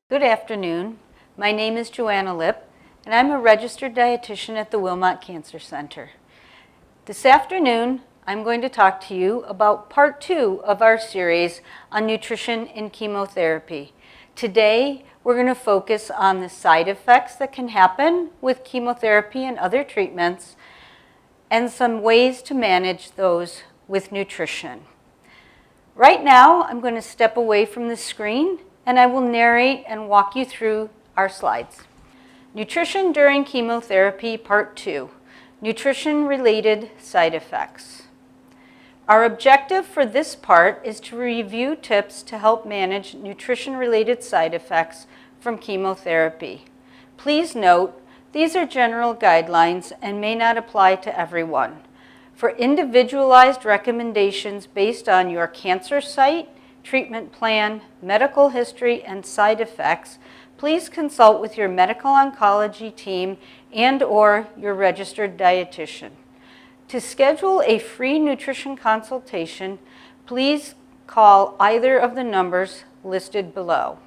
Good afternoon. My name is Joanna Lipp, and I'm a registered dietitian at the Wilmot Cancer Center. This afternoon, I'm going to talk to you about part 2 of our series on nutrition in chemotherapy. Today, we're going to focus on the side effects that can happen with chemotherapy and other treatments, and some ways to manage those with nutrition. Right now, I'm going to step away from the screen and I will narrate and walk you through our slides. Nutrition during chemotherapy, part 2, nutrition-related side effects. Our objective for this part is to review tips to help manage nutrition-related side effects from chemotherapy. Please note, these are general guidelines and may not apply to everyone. For individualized recommendations based on your cancer site, treatment plan, medical history, and side effects, please consult with your medical oncology team and/or your registered dietitian. To schedule a free nutrition consultation, please call either of the numbers listed below.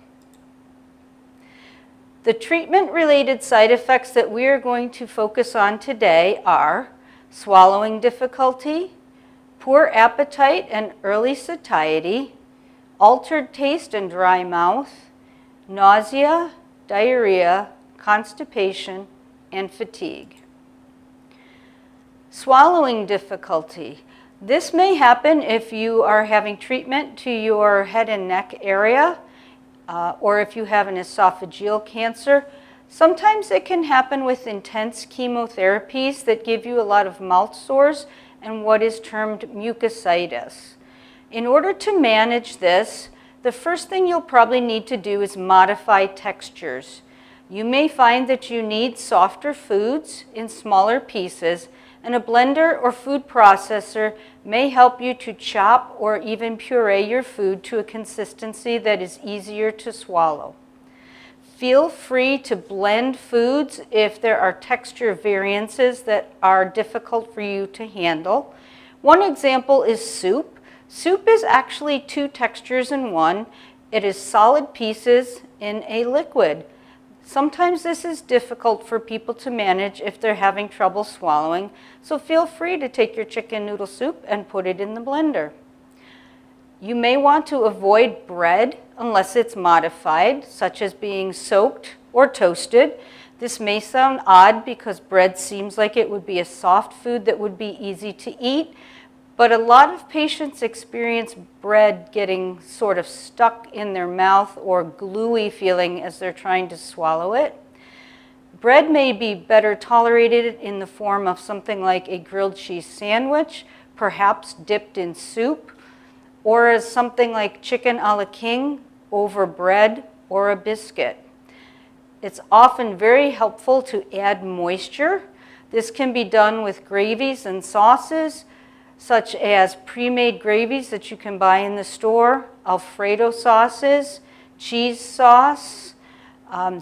The treatment-related side effects that we are going to focus on today are swallowing difficulty, poor appetite and early satiety, altered taste and dry mouth, nausea, diarrhea, constipation, and fatigue. Swallowing difficulty. This may happen if you are having treatment to your head and neck area, or if you have an esophageal cancer. Sometimes it can happen with intense chemotherapies that give you a lot of mouth sores and what is termed mucositis. In order to manage this, the first thing you'll probably need to do is modify textures. You may find that you need softer foods in smaller pieces, and a blender or food processor may help you to chop or even puree your food to a consistency that is easier to swallow. Feel free to blend foods if there are texture variances that are difficult for you to handle. One example is soup. Soup is actually 2 textures in one. It is solid pieces in a liquid. Sometimes this is difficult for people to manage if they're having trouble swallowing, so feel free to take your chicken noodle soup and put it in the blender. You may want to avoid bread unless it's modified, such as being soaked or toasted. This may sound odd because bread seems like it would be a soft food that would be easy to eat, but a lot of patients experience bread getting sort of stuck in their mouth or gluey feeling as they're trying to swallow it. Bread may be better tolerated in the form of something like a grilled cheese sandwich, perhaps dipped in soup, or as something like chicken a la king over bread or a biscuit. It's often very helpful to add moisture. This can be done with gravies and sauces, such as pre-made gravies that you can buy in the store, Alfredo sauces, cheese sauce,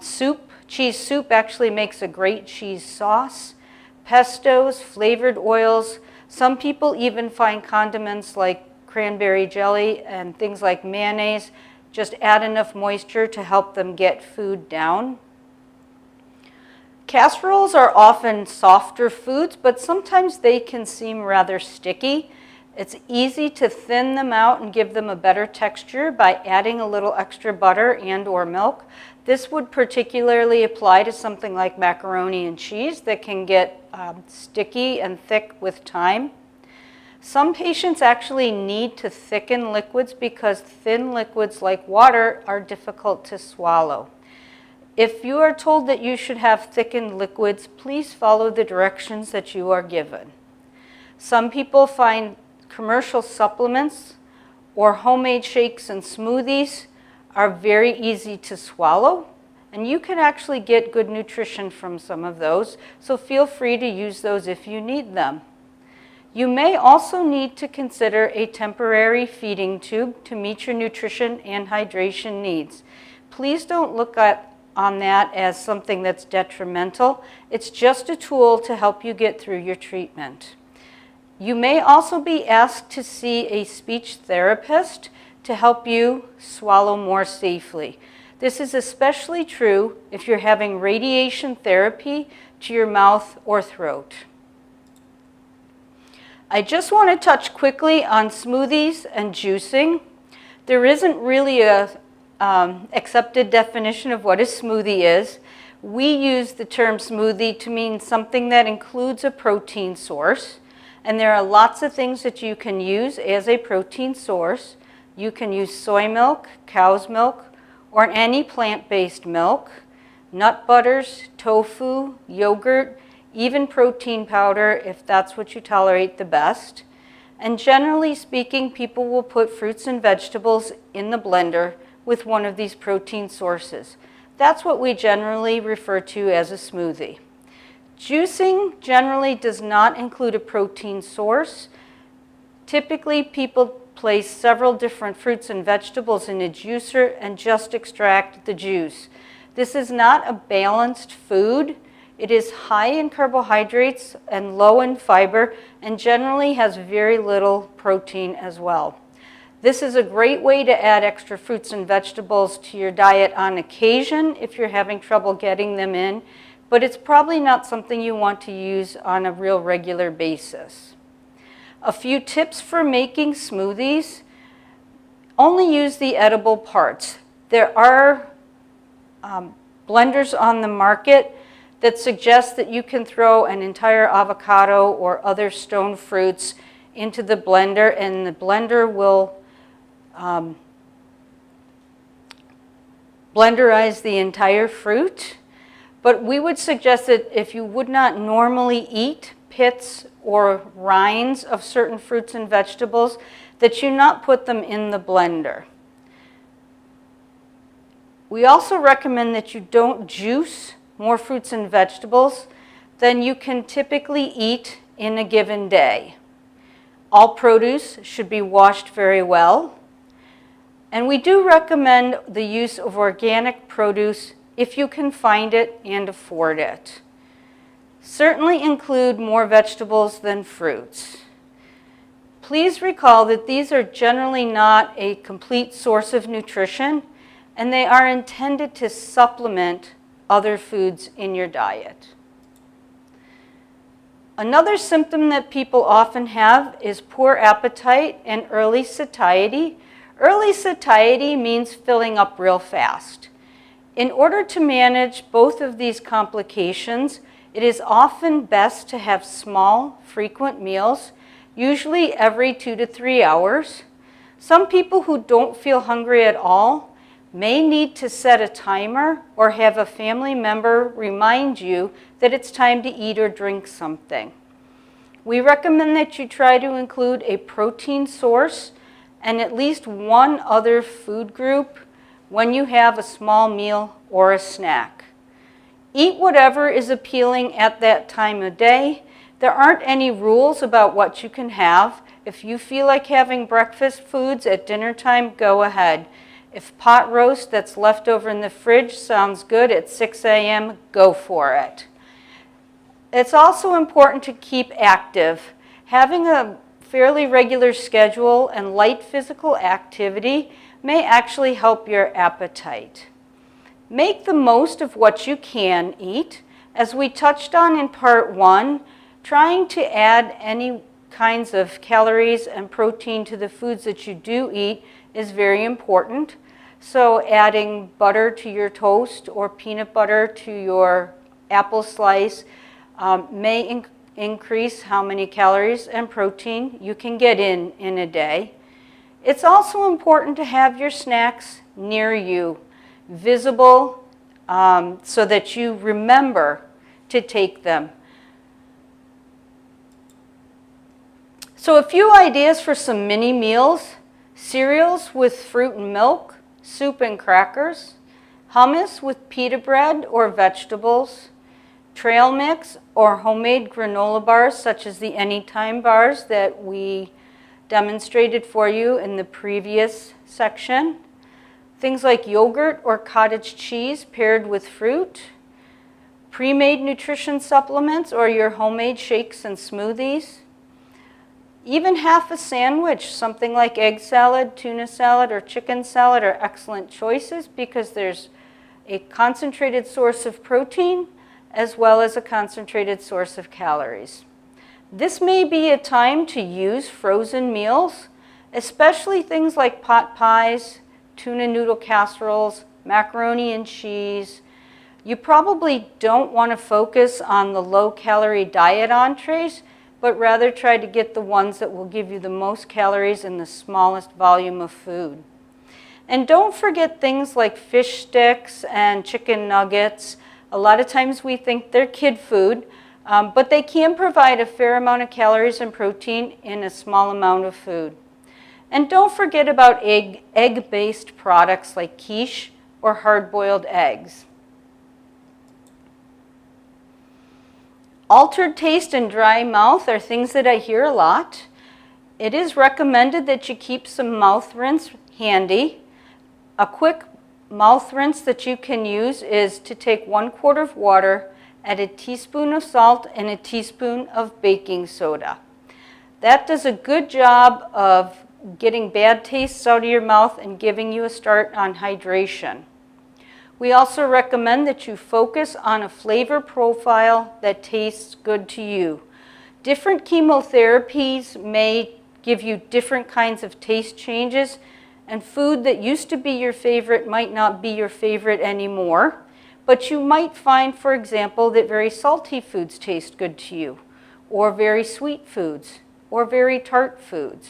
soup. Cheese soup actually makes a great cheese sauce, pestos, flavored oils. Some people even find condiments like cranberry jelly and things like mayonnaise. Just add enough moisture to help them get food down. Casseroles are often softer foods, but sometimes they can seem rather sticky. It's easy to thin them out and give them a better texture by adding a little extra butter and/or milk. This would particularly apply to something like macaroni and cheese that can get sticky and thick with time. Some patients actually need to thicken liquids because thin liquids like water are difficult to swallow. If you are told that you should have thickened liquids, please follow the directions that you are given. Some people find commercial supplements or homemade shakes and smoothies are very easy to swallow, and you can actually get good nutrition from some of those, so feel free to use those if you need them. You may also need to consider a temporary feeding tube to meet your nutrition and hydration needs. Please don't look on that as something that's detrimental. It's just a tool to help you get through your treatment. You may also be asked to see a speech therapist to help you swallow more safely. This is especially true if you're having radiation therapy to your mouth or throat. I just want to touch quickly on smoothies and juicing. There isn't really a accepted definition of what a smoothie is. We use the term smoothie to mean something that includes a protein source. And there are lots of things that you can use as a protein source. You can use soy milk, cow's milk, or any plant-based milk, nut butters, tofu, yogurt, even protein powder if that's what you tolerate the best. And generally speaking, people will put fruits and vegetables in the blender with one of these protein sources. That's what we generally refer to as a smoothie. Juicing generally does not include a protein source. Typically, people place several different fruits and vegetables in a juicer and just extract the juice. This is not a balanced food. It is high in carbohydrates and low in fiber and generally has very little protein as well. This is a great way to add extra fruits and vegetables to your diet on occasion if you're having trouble getting them in, but it's probably not something you want to use on a real regular basis. A few tips for making smoothies. Only use the edible parts. There are blenders on the market that suggest that you can throw an entire avocado or other stone fruits into the blender and the blender will blenderize the entire fruit. But we would suggest that if you would not normally eat pits or rinds of certain fruits and vegetables, that you not put them in the blender. We also recommend that you don't juice more fruits and vegetables than you can typically eat in a given day. All produce should be washed very well. And we do recommend the use of organic produce if you can find it and afford it. Certainly include more vegetables than fruits. Please recall that these are generally not a complete source of nutrition, and they are intended to supplement other foods in your diet. Another symptom that people often have is poor appetite and early satiety. Early satiety means filling up real fast. In order to manage both of these complications, it is often best to have small, frequent meals, usually every 2 to 3 hours. Some people who don't feel hungry at all may need to set a timer or have a family member remind you that it's time to eat or drink something. We recommend that you try to include a protein source and at least one other food group when you have a small meal or a snack. Eat whatever is appealing at that time of day. There aren't any rules about what you can have. If you feel like having breakfast foods at dinner time, go ahead. If pot roast that's left over in the fridge sounds good at 6 a.m., go for it. It's also important to keep active. Having a fairly regular schedule and light physical activity may actually help your appetite. Make the most of what you can eat. As we touched on in part 1, trying to add any kinds of calories and protein to the foods that you do eat is very important. So adding butter to your toast or peanut butter to your apple slice may increase how many calories and protein you can get in a day. It's also important to have your snacks near you, visible, so that you remember to take them. So a few ideas for some mini meals: cereals with fruit and milk, soup and crackers, hummus with pita bread or vegetables, trail mix or homemade granola bars such as the Anytime bars that we demonstrated for you in the previous section. Things like yogurt or cottage cheese paired with fruit, pre-made nutrition supplements or your homemade shakes and smoothies. Even half a sandwich, something like egg salad, tuna salad, or chicken salad are excellent choices because there's a concentrated source of protein as well as a concentrated source of calories. This may be a time to use frozen meals, especially things like pot pies, tuna noodle casseroles, macaroni and cheese. You probably don't want to focus on the low-calorie diet entrees, but rather try to get the ones that will give you the most calories in the smallest volume of food. And don't forget things like fish sticks and chicken nuggets. A lot of times we think they're kid food, but they can provide a fair amount of calories and protein in a small amount of food. And don't forget about egg-based products like quiche or hard-boiled eggs. Altered taste and dry mouth are things that I hear a lot. It is recommended that you keep some mouth rinse handy. A quick mouth rinse that you can use is to take 1 quart of water, add a teaspoon of salt and a teaspoon of baking soda. That does a good job of getting bad tastes out of your mouth and giving you a start on hydration. We also recommend that you focus on a flavor profile that tastes good to you. Different chemotherapies may give you different kinds of taste changes, and food that used to be your favorite might not be your favorite anymore. But you might find, for example, that very salty foods taste good to you, or very sweet foods, or very tart foods.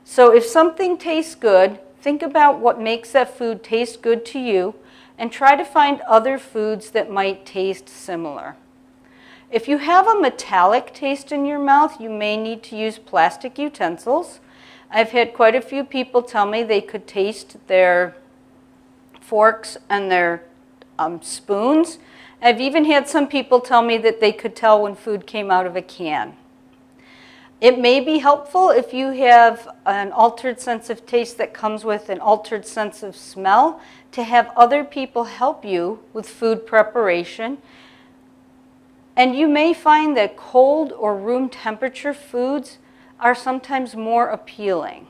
So if something tastes good, think about what makes that food taste good to you, and try to find other foods that might taste similar. If you have a metallic taste in your mouth, you may need to use plastic utensils. I've had quite a few people tell me they could taste their forks and their spoons. I've even had some people tell me that they could tell when food came out of a can. It may be helpful if you have an altered sense of taste that comes with an altered sense of smell to have other people help you with food preparation. And you may find that cold or room temperature foods are sometimes more appealing.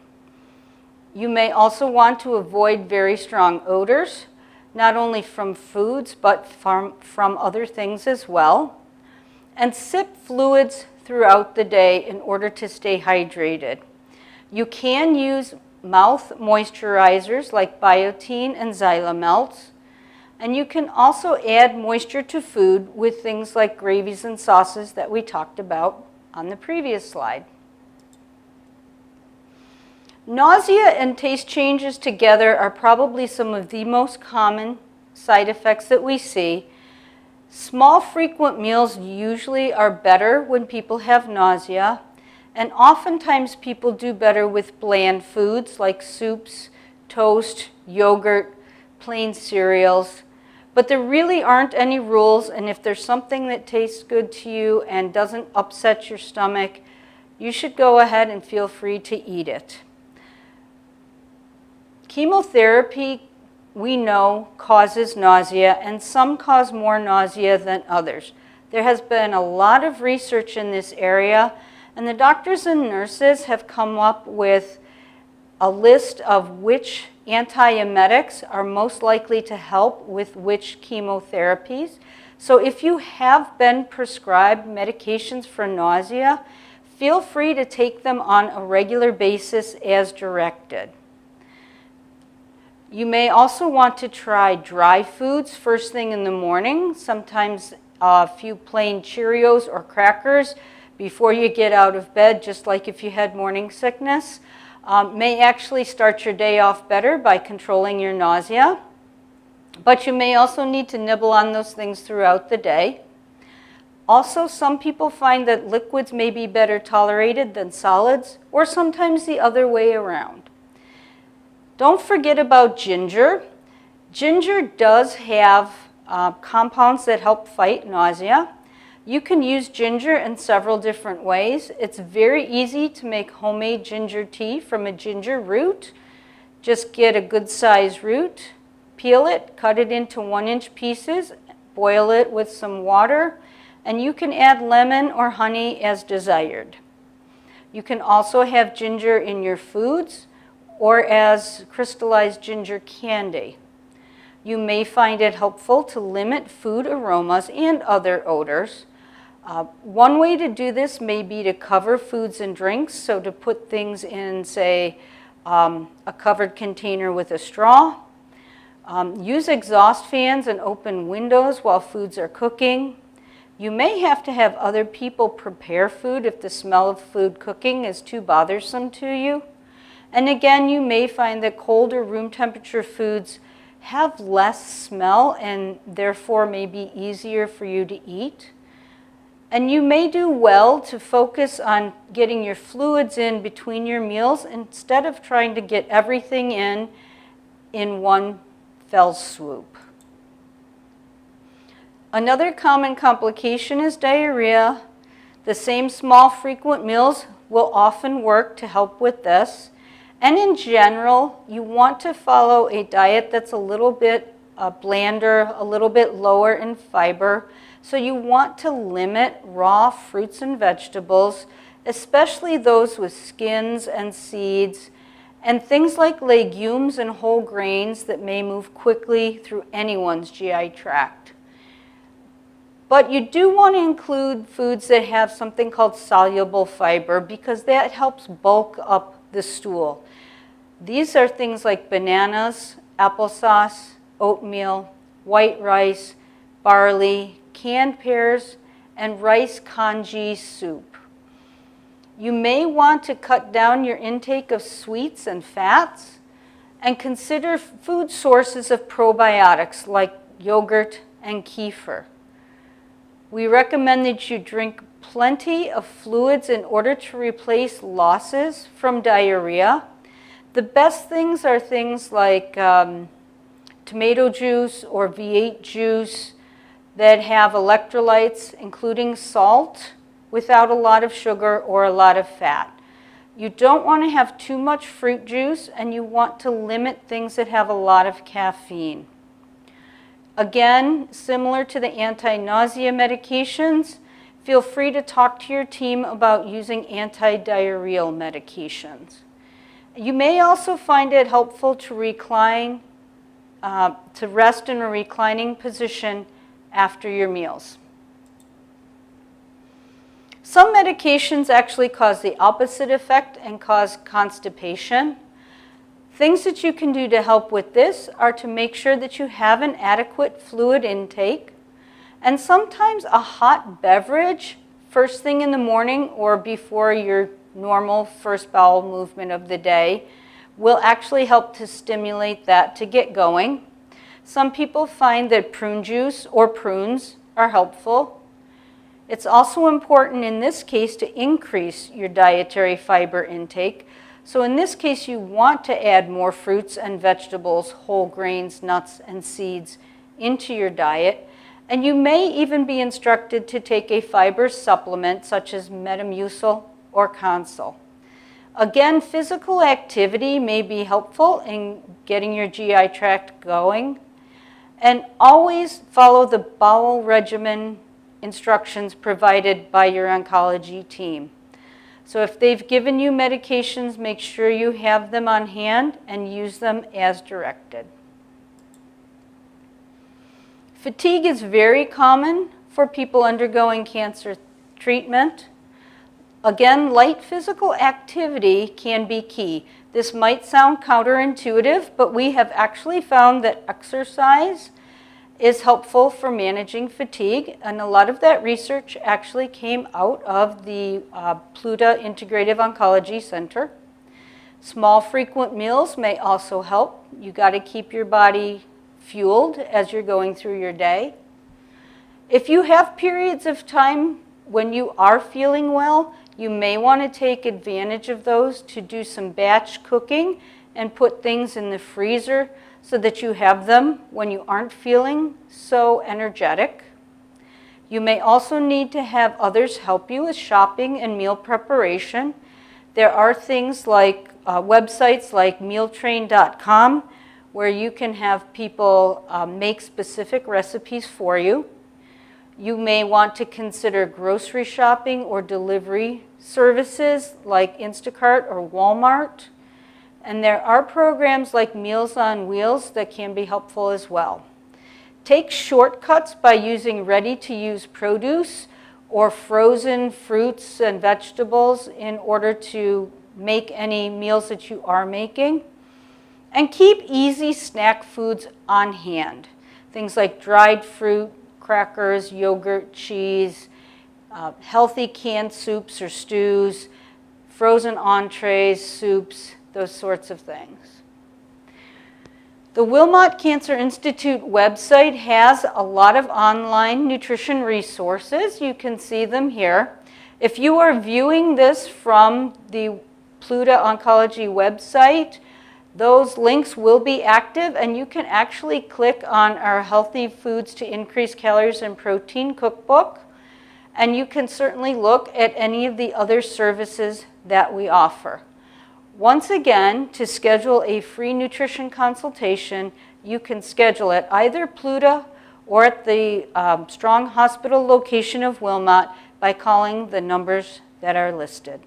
You may also want to avoid very strong odors, not only from foods but from other things as well. And sip fluids throughout the day in order to stay hydrated. You can use mouth moisturizers like Biotin and Xylamelts, and you can also add moisture to food with things like gravies and sauces that we talked about on the previous slide. Nausea and taste changes together are probably some of the most common side effects that we see. Small, frequent meals usually are better when people have nausea, and oftentimes people do better with bland foods like soups, toast, yogurt, plain cereals. But there really aren't any rules, and if there's something that tastes good to you and doesn't upset your stomach, you should go ahead and feel free to eat it. Chemotherapy, we know, causes nausea, and some cause more nausea than others. There has been a lot of research in this area, and the doctors and nurses have come up with a list of which antiemetics are most likely to help with which chemotherapies. So if you have been prescribed medications for nausea, feel free to take them on a regular basis as directed. You may also want to try dry foods first thing in the morning, sometimes a few plain Cheerios or crackers before you get out of bed, just like if you had morning sickness. May actually start your day off better by controlling your nausea. But you may also need to nibble on those things throughout the day. Also, some people find that liquids may be better tolerated than solids, or sometimes the other way around. Don't forget about ginger. Ginger does have compounds that help fight nausea. You can use ginger in several different ways. It's very easy to make homemade ginger tea from a ginger root. Just get a good size root, peel it, cut it into 1-inch pieces, boil it with some water, and you can add lemon or honey as desired. You can also have ginger in your foods or as crystallized ginger candy. you may find it helpful to limit food aromas and other odors. One way to do this may be to cover foods and drinks, so to put things in, say, a covered container with a straw. Use exhaust fans and open windows while foods are cooking. You may have to have other people prepare food if the smell of food cooking is too bothersome to you. And again, you may find that cold or room temperature foods have less smell and therefore may be easier for you to eat. And you may do well to focus on getting your fluids in between your meals instead of trying to get everything in one fell swoop. Another common complication is diarrhea. The same small frequent meals will often work to help with this. And in general, you want to follow a diet that's a little bit blander, a little bit lower in fiber. So you want to limit raw fruits and vegetables, especially those with skins and seeds, and things like legumes and whole grains that may move quickly through anyone's GI tract. But you do want to include foods that have something called soluble fiber because that helps bulk up the stool. These are things like bananas, applesauce, oatmeal, white rice, barley, canned pears, and rice congee soup. You may want to cut down your intake of sweets and fats and consider food sources of probiotics like yogurt and kefir. We recommend that you drink plenty of fluids in order to replace losses from diarrhea. The best things are things like tomato juice or V8 juice that have electrolytes, including salt, without a lot of sugar or a lot of fat. You don't want to have too much fruit juice, and you want to limit things that have a lot of caffeine. Again, similar to the anti-nausea medications, feel free to talk to your team about using anti-diarrheal medications. You may also find it helpful to recline, to rest in a reclining position after your meals. Some medications actually cause the opposite effect and cause constipation. Things that you can do to help with this are to make sure that you have an adequate fluid intake, and sometimes a hot beverage first thing in the morning or before your normal first bowel movement of the day will actually help to stimulate that to get going. Some people find that prune juice or prunes are helpful. It's also important in this case to increase your dietary fiber intake. So in this case, you want to add more fruits and vegetables, whole grains, nuts, and seeds into your diet. And you may even be instructed to take a fiber supplement such as Metamucil or Consul. Again, physical activity may be helpful in getting your GI tract going. And always follow the bowel regimen instructions provided by your oncology team. So if they've given you medications, make sure you have them on hand and use them as directed. Fatigue is very common for people undergoing cancer treatment. Again, light physical activity can be key. This might sound counterintuitive, but we have actually found that exercise is helpful for managing fatigue, and a lot of that research actually came out of the Pluta Integrative Oncology Center. Small frequent meals may also help. You got to keep your body fueled as you're going through your day. If you have periods of time when you are feeling well, you may want to take advantage of those to do some batch cooking and put things in the freezer so that you have them when you aren't feeling so energetic. You may also need to have others help you with shopping and meal preparation. There are things like websites like mealtrain.com where you can have people make specific recipes for you. You may want to consider grocery shopping or delivery services like Instacart or Walmart. And there are programs like Meals on Wheels that can be helpful as well. Take shortcuts by using ready-to-use produce or frozen fruits and vegetables in order to make any meals that you are making. And keep easy snack foods on hand. Things like dried fruit, crackers, yogurt, cheese, healthy canned soups or stews, frozen entrees, soups, those sorts of things. The Wilmot Cancer Institute website has a lot of online nutrition resources. You can see them here. If you are viewing this from the Pluta Oncology website, those links will be active, and you can actually click on our Healthy Foods to Increase Calories and Protein cookbook, and you can certainly look at any of the other services that we offer. Once again, to schedule a free nutrition consultation, you can schedule at either Pluta or at the Strong Hospital location of Wilmot by calling the numbers that are listed.